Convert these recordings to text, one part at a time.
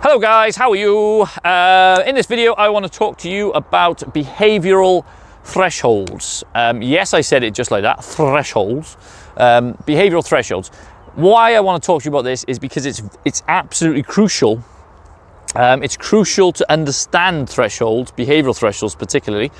Hello guys, how are you? In this video I want to talk to you about behavioural thresholds. Yes, I said it just like that, thresholds. Behavioural thresholds. Why I want to talk to you about this is because it's absolutely crucial. It's crucial to understand thresholds, behavioural thresholds particularly,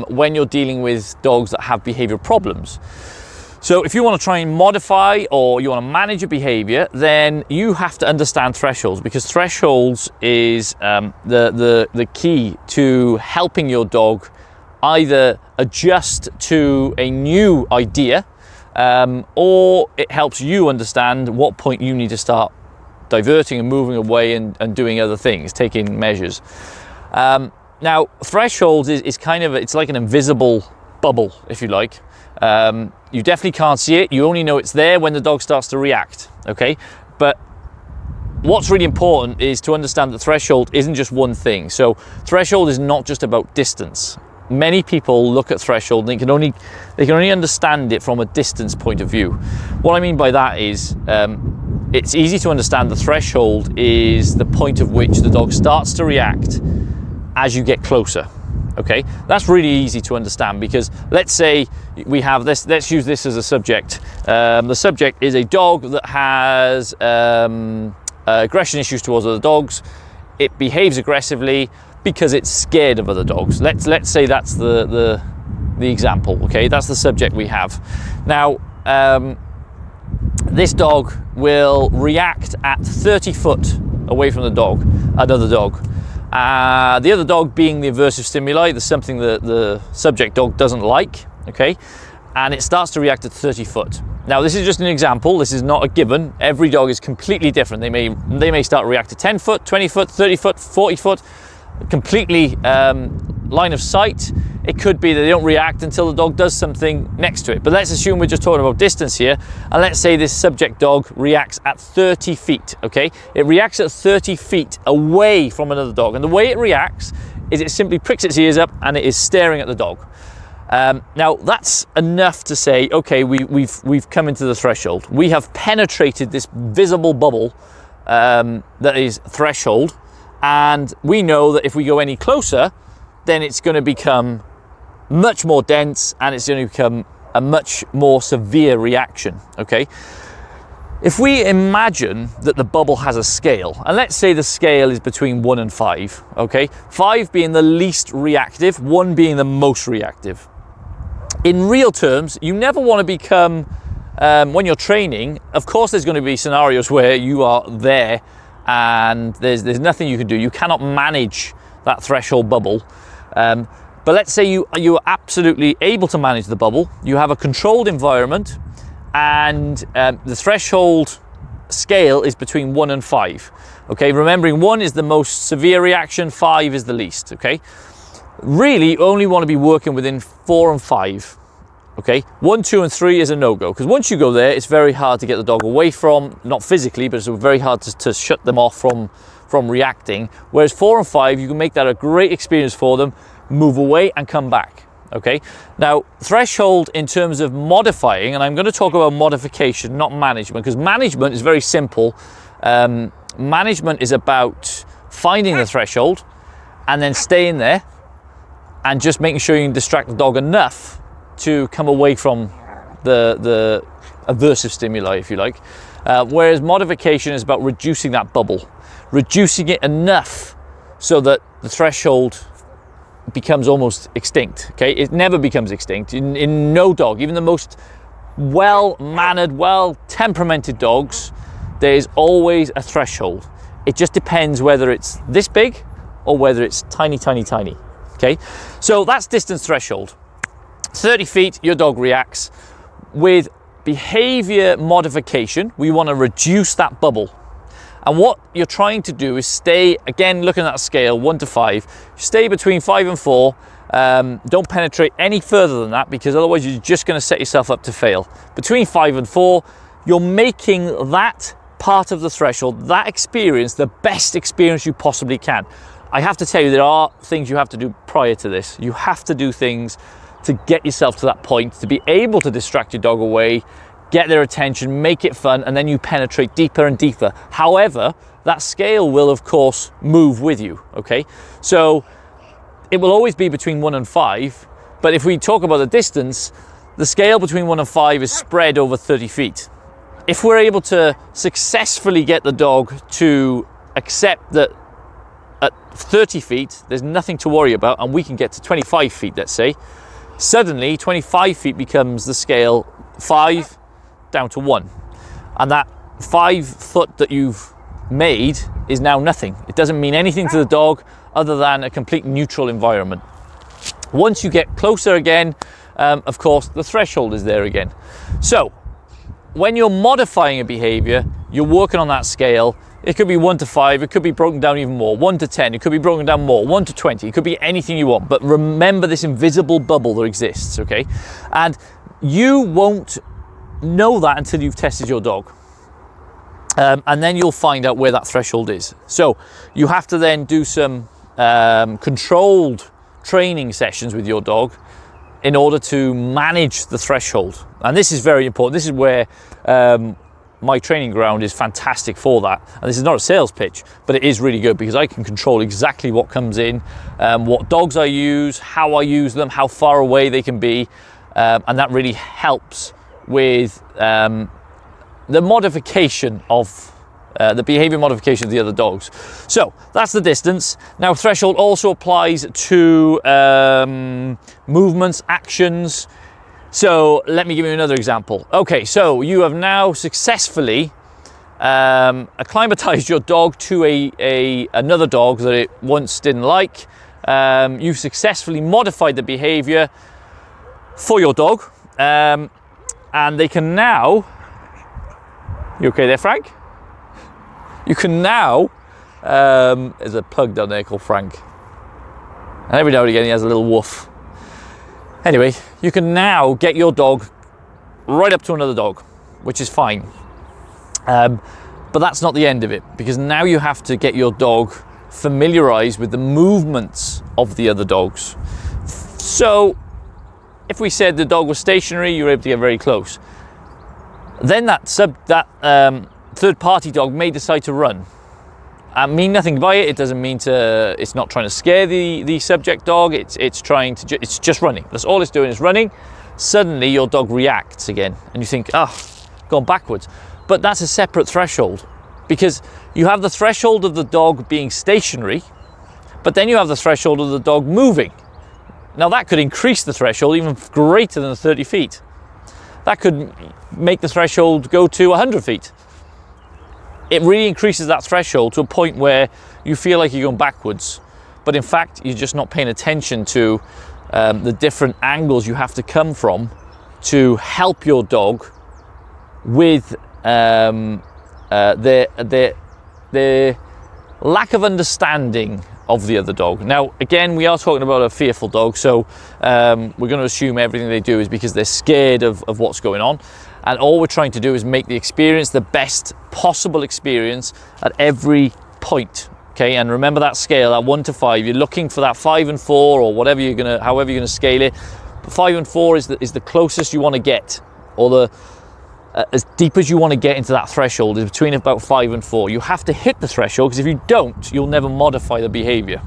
when you're dealing with dogs that have behavioural problems. So if you want to try and modify or you want to manage a behaviour, then you have to understand thresholds, because thresholds is the key to helping your dog either adjust to a new idea, or it helps you understand what point you need to start diverting and moving away and doing other things, taking measures. Now, thresholds is kind of, it's like an invisible bubble, if you like. You definitely can't see it. You only know it's there when the dog starts to react, okay? But what's really important is to understand that threshold isn't just one thing. So threshold is not just about distance. Many people look at threshold and they can only understand it from a distance point of view. What I mean by that is, it's easy to understand the threshold is the point at which the dog starts to react as you get closer. Okay, that's really easy to understand, because let's say we have this, let's use this as a subject. The subject is a dog that has aggression issues towards other dogs. It behaves aggressively because it's scared of other dogs. Let's say that's the example, okay? That's the subject we have. Now, this dog will react at 30 foot away from the dog, another dog. The other dog being the aversive stimuli, there's something that the subject dog doesn't like, okay? And it starts to react at 30 foot. Now, this is just an example. This is not a given. Every dog is completely different. They may start to react to 10 foot, 20 foot, 30 foot, 40 foot, completely line of sight. It could be that they don't react until the dog does something next to it. But let's assume we're just talking about distance here. And let's say this subject dog reacts at 30 feet, okay? It reacts at 30 feet away from another dog. And the way it reacts is it simply pricks its ears up and it is staring at the dog. Now, that's enough to say, okay, we've come into the threshold. We have penetrated this visible bubble that is threshold. And we know that if we go any closer, then it's going to become much more dense and it's going to become a much more severe reaction, okay? If we imagine that the bubble has a scale, and let's say the scale is between 1 and 5, okay? 5 being the least reactive, 1 being the most reactive. In real terms, you never want to become, when you're training, of course there's going to be scenarios where you are there and there's nothing you can do. You cannot manage that threshold bubble. But let's say you are absolutely able to manage the bubble. You have a controlled environment, and the threshold scale is between 1 and 5. Okay, remembering 1 is the most severe reaction, 5 is the least. Okay, really you only want to be working within 4 and 5. Okay, 1, 2, and 3 is a no-go, because once you go there, it's very hard to get the dog away from, not physically, but it's very hard to shut them off from reacting. Whereas 4 and 5, you can make that a great experience for them, move away and come back. Okay, now threshold in terms of modifying, and I'm going to talk about modification, not management, because management is very simple. Management is about finding the threshold and then staying there and just making sure you can distract the dog enough to come away from the aversive stimuli, if you like. Whereas modification is about reducing that bubble, reducing it enough so that the threshold becomes almost extinct, okay? It never becomes extinct in no dog. Even the most well-mannered, well-temperamented dogs, there is always a threshold. It just depends whether it's this big or whether it's tiny, tiny, tiny, okay? So that's distance threshold. 30 feet, your dog reacts. With behavior modification, we want to reduce that bubble. And what you're trying to do is stay, again, looking at that scale, 1 to 5, stay between 5 and 4. Don't penetrate any further than that, because otherwise you're just going to set yourself up to fail. Between 5 and 4, you're making that part of the threshold, that experience, the best experience you possibly can. I have to tell you, there are things you have to do prior to this. You have to do things to get yourself to that point, to be able to distract your dog away get their attention, make it fun, and then you penetrate deeper and deeper. However, that scale will of course move with you, okay? So it will always be between 1 and 5, but if we talk about the distance, the scale between 1 and 5 is spread over 30 feet. If we're able to successfully get the dog to accept that at 30 feet, there's nothing to worry about, and we can get to 25 feet, let's say, suddenly 25 feet becomes the scale 5 down to 1. And that 5 foot that you've made is now nothing. It doesn't mean anything to the dog other than a complete neutral environment. Once you get closer again, of course, the threshold is there again. So when you're modifying a behavior, you're working on that scale. It could be 1 to 5, it could be broken down even more, 1 to 10, it could be broken down more, 1 to 20, it could be anything you want. But remember this invisible bubble that exists, okay? And you won't know that until you've tested your dog. And then you'll find out where that threshold is. So you have to then do some controlled training sessions with your dog in order to manage the threshold. And this is very important. This is where my training ground is fantastic for that. And this is not a sales pitch, but it is really good because I can control exactly what comes in, what dogs I use, how I use them, how far away they can be. And that really helps with the modification of the behavior modification of the other dogs. So that's the distance. Now threshold also applies to movements, actions. So let me give you another example. Okay, so you have now successfully acclimatized your dog to another dog that it once didn't like. You've successfully modified the behavior for your dog, and they can now, you okay there, Frank? You can now, there's a pug down there called Frank, and every now and again he has a little woof. Anyway, you can now get your dog right up to another dog, which is fine. But that's not the end of it, because now you have to get your dog familiarized with the movements of the other dogs. So if we said the dog was stationary, you were able to get very close. Then that third-party dog may decide to run. I mean nothing by it. It doesn't mean to. It's not trying to scare the subject dog. It's trying to. It's just running. That's all it's doing is running. Suddenly your dog reacts again, and you think, gone backwards. But that's a separate threshold, because you have the threshold of the dog being stationary, but then you have the threshold of the dog moving. Now that could increase the threshold even greater than 30 feet. That could make the threshold go to 100 feet. It really increases that threshold to a point where you feel like you're going backwards, but in fact you're just not paying attention to the different angles you have to come from to help your dog with their lack of understanding of the other dog. Now again, we are talking about a fearful dog, so we're going to assume everything they do is because they're scared of what's going on. And all we're trying to do is make the experience the best possible experience at every point. Okay, and remember that scale at 1 to 5. You're looking for that 5 and 4, or whatever however you're gonna scale it. 5 and 4 is the closest you want to get, or the as deep as you want to get into that threshold is between about 5 and 4. You have to hit the threshold, because if you don't, you'll never modify the behavior,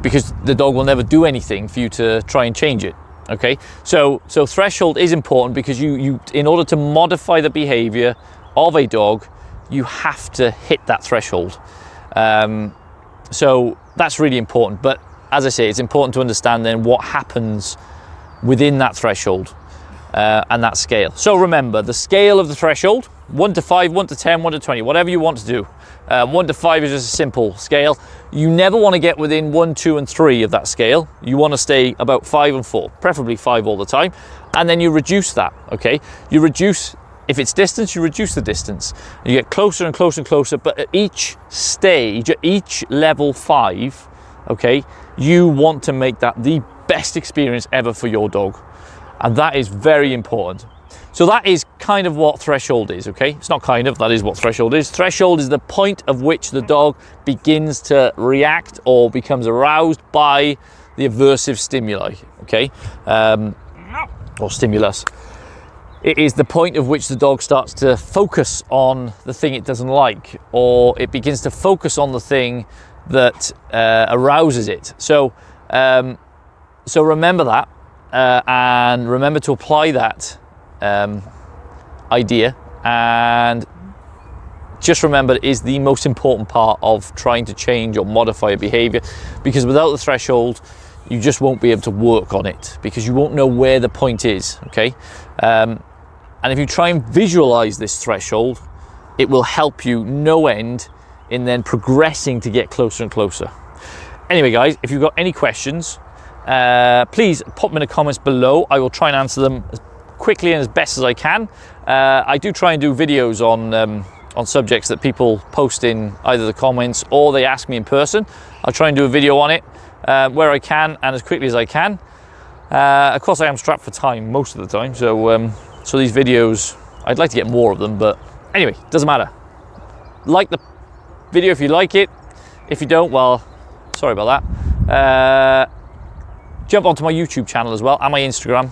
because the dog will never do anything for you to try and change it. Okay, so threshold is important, because you in order to modify the behavior of a dog, you have to hit that threshold. So that's really important. But as I say, it's important to understand then what happens within that threshold and that scale. So remember the scale of the threshold: 1 to 5, 1 to 10, 1 to 20, whatever you want to do. 1 to 5 is just a simple scale. You never want to get within 1, 2, and 3 of that scale. You want to stay about 5 and 4, preferably 5 all the time. And then you reduce that, okay? You reduce, if it's distance, you reduce the distance. You get closer and closer and closer, but at each stage, at each level 5, okay, you want to make that the best experience ever for your dog. And that is very important. So that is kind of what threshold is, okay? It's not kind of, that is what threshold is. Threshold is the point of which the dog begins to react or becomes aroused by the aversive stimuli, okay? Or stimulus. It is the point of which the dog starts to focus on the thing it doesn't like, or it begins to focus on the thing that arouses it. So remember that, and remember to apply that idea, and just remember it is the most important part of trying to change or modify a behavior, because without the threshold, you just won't be able to work on it, because you won't know where the point is, okay? And if you try and visualize this threshold, it will help you no end in then progressing to get closer and closer. Anyway, guys, if you've got any questions, please pop them in the comments below. I will try and answer them as quickly and as best as I can. I do try and do videos on subjects that people post in either the comments or they ask me in person. I'll try and do a video on it where I can and as quickly as I can. Of course, I am strapped for time most of the time, so these videos, I'd like to get more of them, but anyway, doesn't matter. Like the video if you like it. If you don't, well, sorry about that. Jump onto my YouTube channel as well and my Instagram.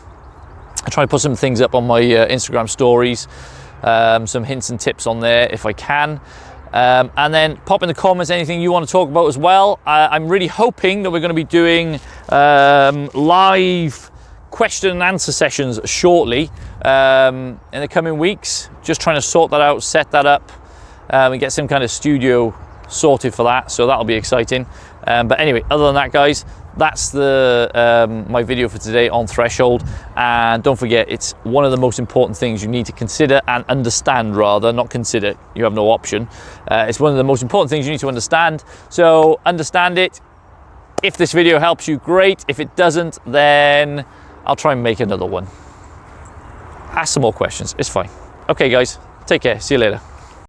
I try to put some things up on my Instagram stories, some hints and tips on there if I can. And then pop in the comments anything you want to talk about as well. I'm really hoping that we're going to be doing live question and answer sessions shortly in the coming weeks. Just trying to sort that out, set that up, and get some kind of studio sorted for that, so that'll be exciting. But anyway, other than that, guys, that's the my video for today on threshold. And don't forget, it's one of the most important things you need to consider and understand, rather, not consider, you have no option. It's one of the most important things you need to understand, so understand it. If this video helps you, great. If it doesn't, then I'll try and make another one. Ask some more questions, it's fine. Okay, guys, take care, see you later.